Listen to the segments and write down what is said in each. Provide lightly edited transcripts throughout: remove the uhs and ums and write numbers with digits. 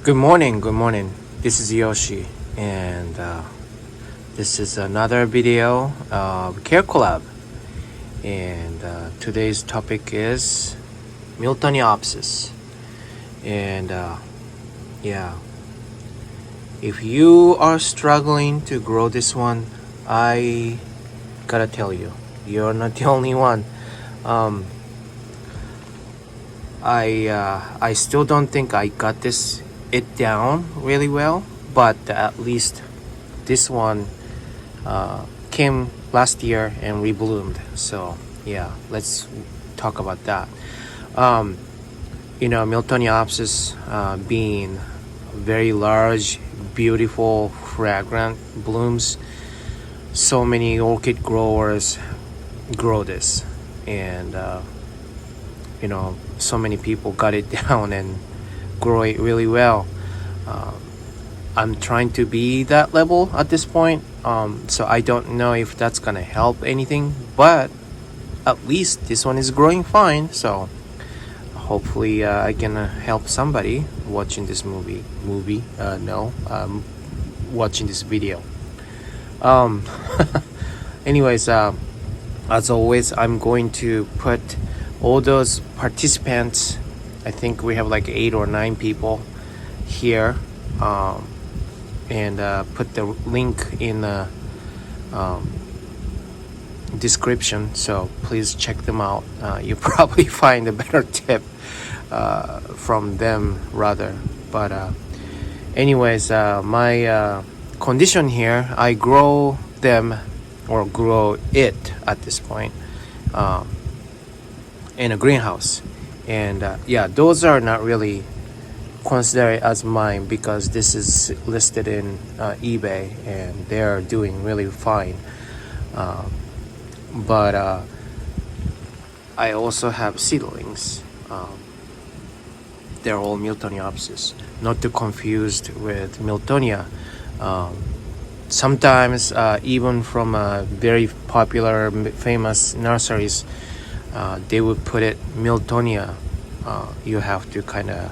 Good morning, good morning. This is Yoshi, and this is another video of Care Collab. And today's topic is Miltoniopsis. And yeah, if you are struggling to grow this one, I gotta tell you, you're not the only one. I still don't think I got it down really well, but at least this one came last year and rebloomed. So yeah, let's talk about that. Miltoniopsis being very large, beautiful, fragrant blooms. So many orchid growers grow this, and so many people got it down and grow it really well. I'm trying to be that level at this point, so I don't know if that's gonna help anything, but at least this one is growing fine. So hopefully I can help somebody watching this watching this video. Anyways, as always, I'm going to put all those participants, I think we have like 8 or 9 people here, and put the link in the description, so please check them out. You probably find a better tip from them rather, but anyways, my condition here, I grow them or grow it at this point in a greenhouse, and those are not really considered as mine because this is listed in eBay and they're doing really fine, but I also have seedlings. They're all Miltoniopsis, not to confused with Miltonia. Sometimes even from very popular famous nurseries, they would put it Miltonia. You have to kind of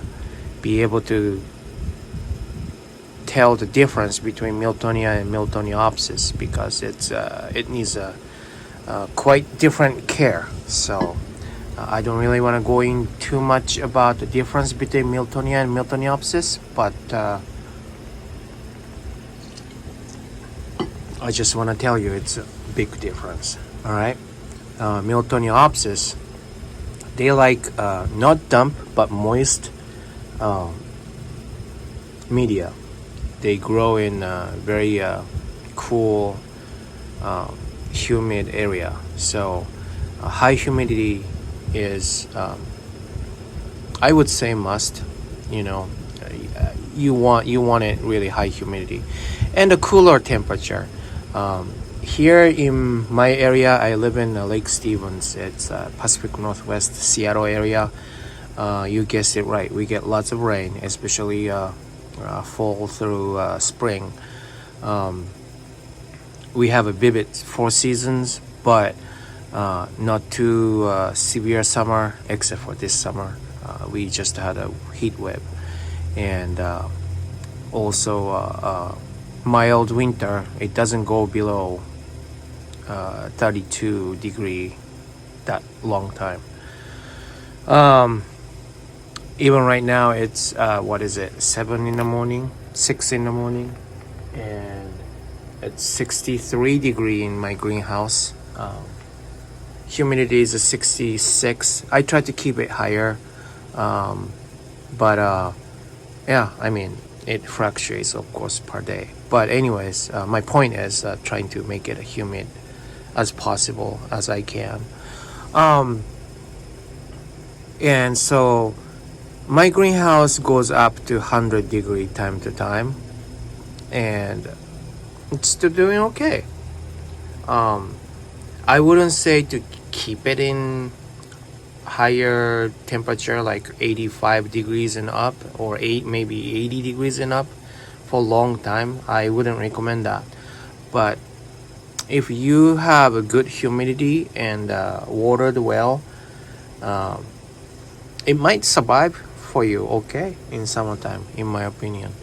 be able to tell the difference between Miltonia and Miltoniopsis because it needs a quite different care. So I don't really want to go in too much about the difference between Miltonia and Miltoniopsis, but I just want to tell you it's a big difference. All right. Miltoniopsis, they like not damp but moist media. They grow in very cool, humid area. So high humidity is, I would say, must. You want it really high humidity, and a cooler temperature. Here in my area, I live in Lake Stevens. It's Pacific Northwest Seattle area. You guessed it right. We get lots of rain, especially fall through spring. We have a vivid 4 seasons, but not too severe summer, except for this summer. We just had a heat wave, and also mild winter. It doesn't go below 32 degree that long time. Even right now it's 7 in the morning, 6 in the morning, and it's 63 degree in my greenhouse. Humidity is a 66. I try to keep it higher, but it fluctuates, of course, per day. But anyways, my point is trying to make it humid as possible as I can. And so my greenhouse goes up to 100 degree time to time, and it's still doing okay. I wouldn't say to keep it in higher temperature like 85 degrees and up, or maybe 80 degrees and up for a long time. I wouldn't recommend that. But if you have a good humidity and watered well, it might survive for you, okay, in summertime, in my opinion.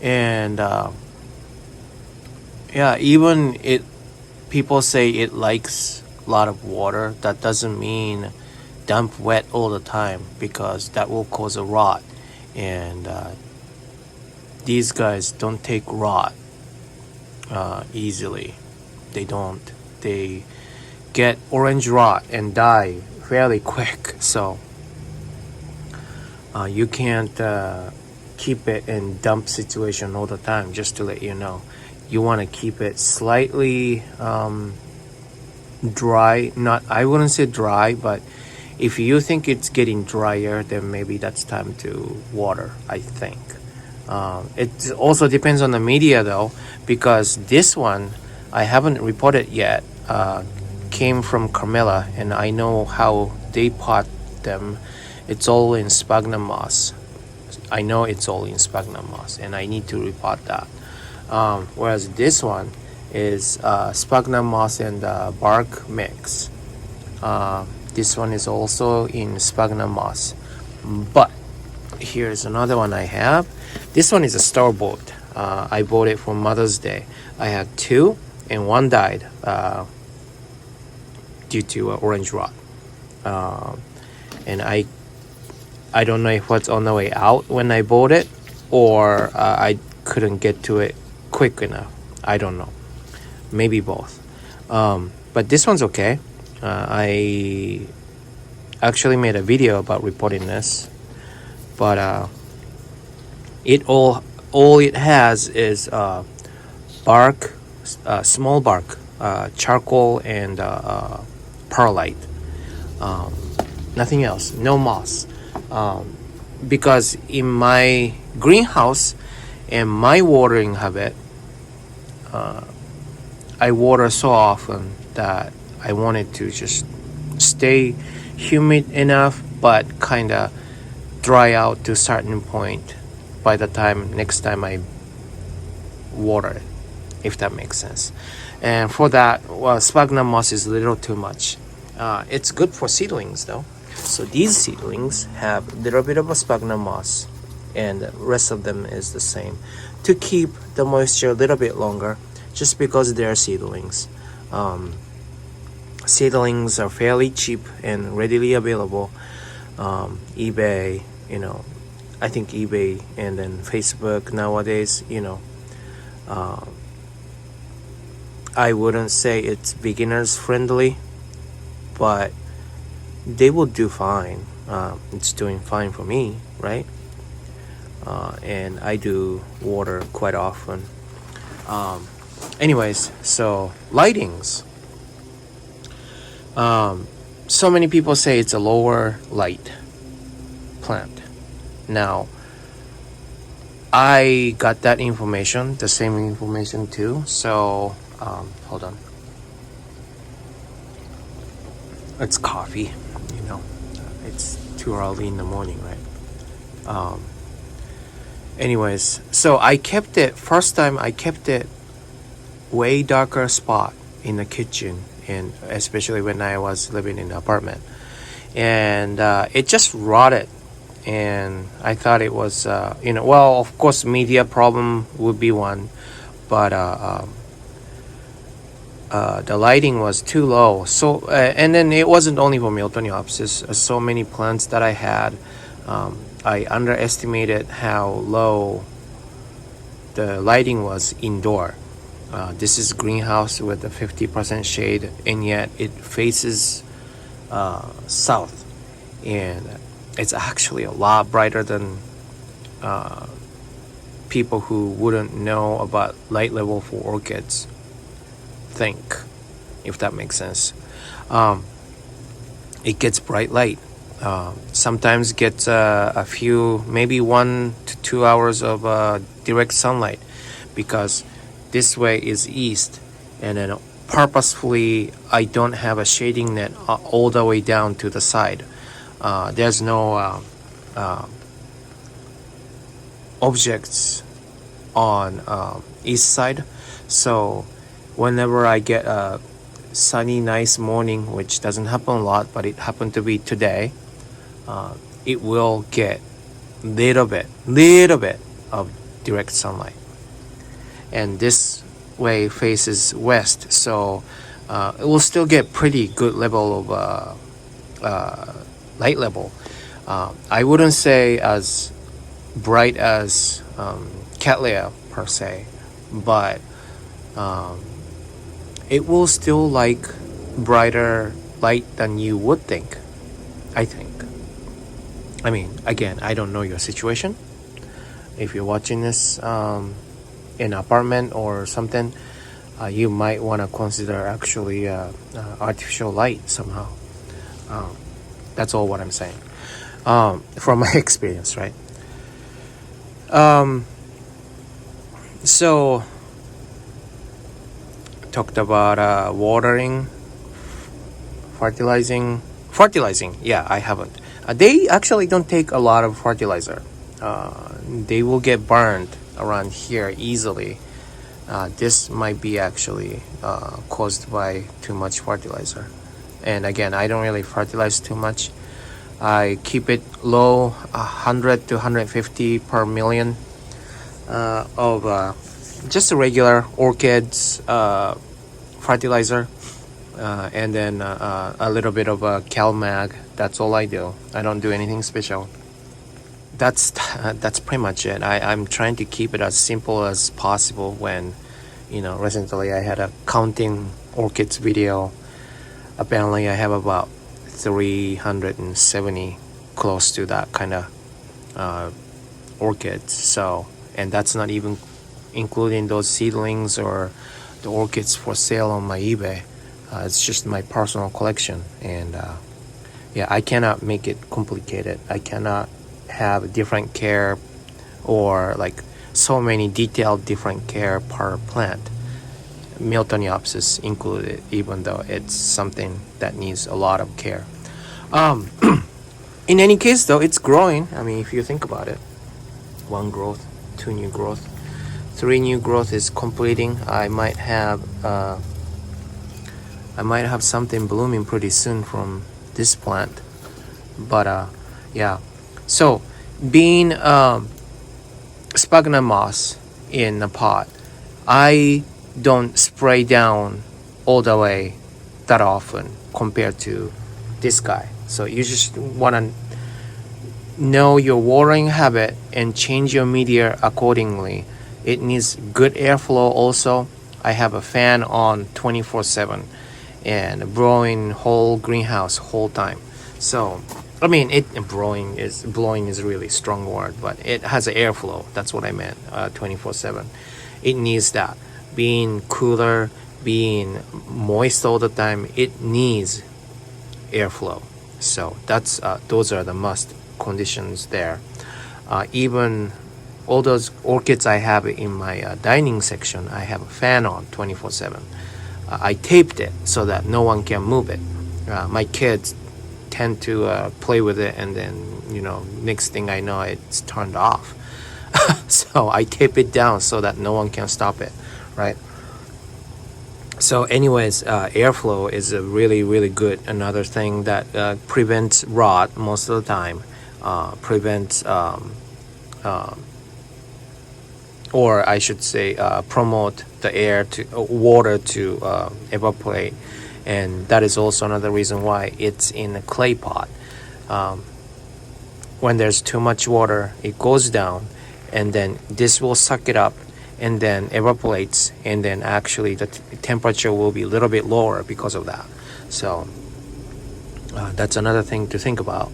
And yeah, even it, people say it likes a lot of water. That doesn't mean dump wet all the time, because that will cause a rot. And these guys don't take rot easily. They don't. They get orange rot and die fairly quick. So you can't keep it in dump situation all the time. Just to let you know, you want to keep it slightly dry. Not, I wouldn't say dry, but if you think it's getting drier, then maybe that's time to water, I think. It also depends on the media though, because this one I haven't reported yet, came from Carmela, and I know how they pot them. It's all in sphagnum moss. I know it's all in sphagnum moss, and I need to repot that. Whereas this one is sphagnum moss and bark mix. This one is also in sphagnum moss. But here's another one I have. This one is a store bought. I bought it for Mother's Day. I had two, and one died due to orange rot. And I don't know if it's on the way out when I bought it, or I couldn't get to it quick enough. I don't know. Maybe both. But this one's okay. I actually made a video about reporting this, but it all it has is bark, small bark, charcoal, and perlite. Nothing else. No moss. Because in my greenhouse and my watering habit, I water so often that I wanted to just stay humid enough, but kind of dry out to a certain point by the time next time I water it, if that makes sense. And for that, well, sphagnum moss is a little too much. It's good for seedlings though. So these seedlings have a little bit of a sphagnum moss, and the rest of them is the same, to keep the moisture a little bit longer, just because they're seedlings. Seedlings are fairly cheap and readily available. eBay, I think eBay and then Facebook nowadays, I wouldn't say it's beginners friendly, but they will do fine. It's doing fine for me, right? And I do water quite often. Anyways, so lightings. So many people say it's a lower light plant. Now, I got that information, the same information too. So, hold on. It's coffee, it's too early in the morning, right? Anyways, so I kept it, first time I kept it way darker spot in the kitchen, and especially when I was living in an apartment, and it just rotted. And I thought it was well, of course media problem would be one, but the lighting was too low. So and then it wasn't only for Miltoniopsis. So many plants that I had, I underestimated how low the lighting was indoor. This is greenhouse with a 50% shade, and yet it faces south, and it's actually a lot brighter than people who wouldn't know about light level for orchids think, if that makes sense. It gets bright light. Sometimes gets a few, maybe 1 to 2 hours of direct sunlight, because this way is east, and then purposefully I don't have a shading net all the way down to the side. There's no objects on east side, so whenever I get a sunny nice morning, which doesn't happen a lot, but it happened to be today, it will get little bit of direct sunlight, and this way faces west, so it will still get pretty good level of light level. I wouldn't say as bright as Cattleya per se, but it will still like brighter light than you would think, I think. I mean, again, I don't know your situation. If you're watching this in an apartment or something, you might want to consider actually artificial light somehow. That's all what I'm saying. From my experience, right? So talked about watering, fertilizing. Yeah, I haven't. They actually don't take a lot of fertilizer. They will get burned around here easily. This might be actually caused by too much fertilizer. And again, I don't really fertilize too much. I keep it low, 100 to 150 per million of just a regular orchids fertilizer, and then a little bit of CalMag. That's all I do. I don't do anything special. That's pretty much it. I'm trying to keep it as simple as possible. When recently I had a counting orchids video. Apparently I have about 370, close to that kind of orchids. So, and that's not even including those seedlings or the orchids for sale on my eBay. It's just my personal collection, and yeah, I cannot make it complicated. I cannot have different care or like so many detailed different care per plant, Miltoniopsis included, even though it's something that needs a lot of care. In any case though, it's growing. I mean, if you think about it, 1 growth, 2 new growth, 3 new growth is completing. I might have something blooming pretty soon from this plant. But yeah, so being sphagnum moss in a pot, I don't spray down all the way that often compared to this guy. So you just want to know your watering habit and change your media accordingly. It needs good airflow also. I have a fan on 24/7 and blowing whole greenhouse whole time. So I mean, blowing is really strong word, but it has an airflow. That's what I meant. 24/7. It needs that. Being cooler, being moist all the time, it needs airflow. So that's those are the must conditions there. Even all those orchids I have in my dining section, I have a fan on 24/7. I taped it so that no one can move it. My kids tend to play with it, and then next thing I know, it's turned off. So I tape it down so that no one can stop it, right? So anyways, airflow is a really good another thing that prevents rot most of the time, prevents or I should say promote the air to water to evaporate. And that is also another reason why it's in a clay pot. When there's too much water, it goes down, and then this will suck it up and then evaporates, and then actually the temperature will be a little bit lower because of that. So that's another thing to think about.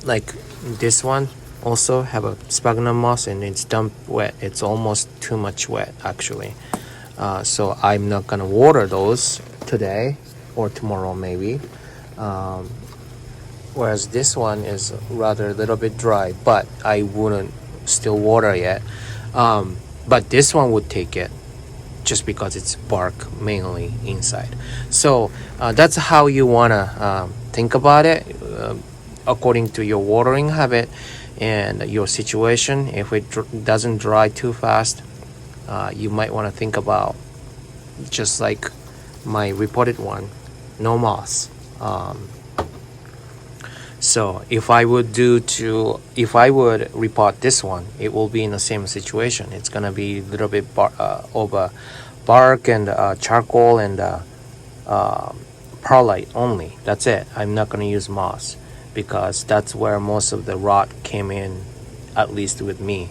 Like this one also have a sphagnum moss, and it's dumped wet. It's almost too much wet actually. So I'm not gonna water those today or tomorrow maybe. Whereas this one is rather a little bit dry, but I wouldn't still water yet. But this one would take it just because it's bark mainly inside. So that's how you wanna think about it according to your watering habit and your situation. If it doesn't dry too fast, you might want to think about just like my reported one, no moss. So if I would repot this one, it will be in the same situation. It's gonna be a little bit of bark and charcoal and perlite only. That's it. I'm not gonna use moss because that's where most of the rot came in, at least with me.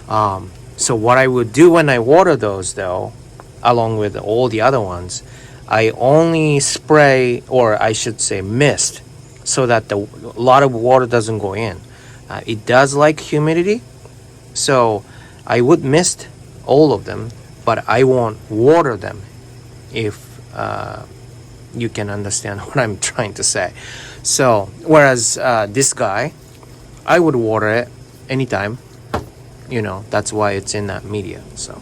So what I would do when I water those, though, along with all the other ones, I only spray, or I should say mist, so that a lot of water doesn't go in. It does like humidity, so I would mist all of them, but I won't water them, if you can understand what I'm trying to say. So whereas this guy, I would water it anytime. That's why it's in that media. So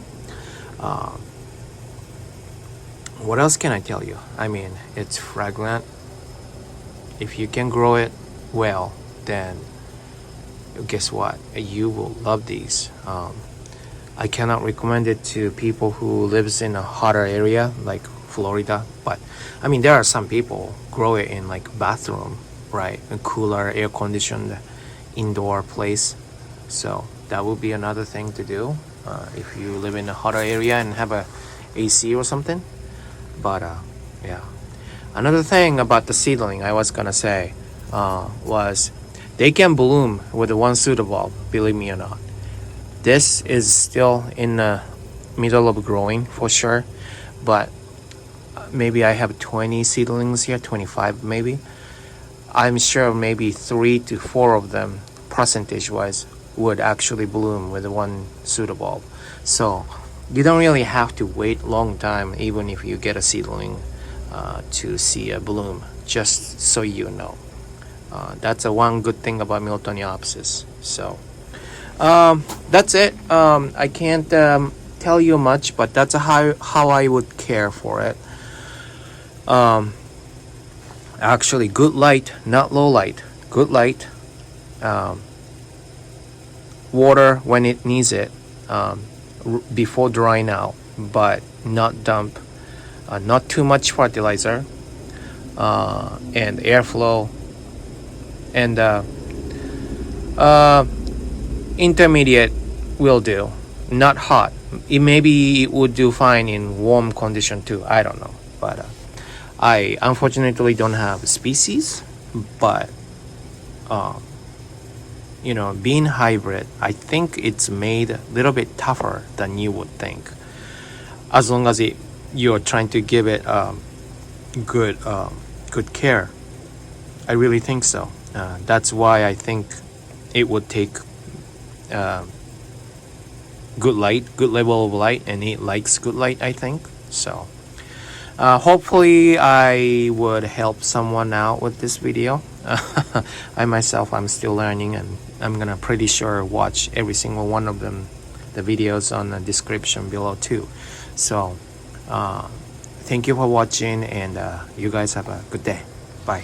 what else can I tell you? I mean, it's fragrant. If you can grow it well, then guess what? You will love these. I cannot recommend it to people who lives in a hotter area like Florida, but I mean, there are some people grow it in like bathroom, right? A cooler, air conditioned indoor place. So that would be another thing to do if you live in a hotter area and have a AC or something. But yeah, another thing about the seedling I was gonna say was they can bloom with one pseudobulb, believe me or not. This is still in the middle of growing for sure, but maybe I have 20 seedlings here, 25 maybe. I'm sure maybe 3 to 4 of them, percentage wise, would actually bloom with one pseudobulb. So you don't really have to wait long time, even if you get a seedling, to see a bloom, just so you know. That's one good thing about Miltoniopsis. So that's it. I can't tell you much, but that's how I would care for it. Actually, good light, not low light. Good light. Water when it needs it, before drying out, but not dump. Not too much fertilizer, and airflow, and intermediate will do. Not hot. Maybe it would do fine in warm condition too. I don't know, but I unfortunately don't have species. But being hybrid, I think it's made a little bit tougher than you would think, as long as you're trying to give it good care. I really think so. That's why I think it would take good light, good level of light, and it likes good light, I think. So hopefully I would help someone out with this video. I myself, I'm still learning, and I'm gonna pretty sure watch every single one of them, the videos on the description below too. So thank you for watching, and you guys have a good day. Bye.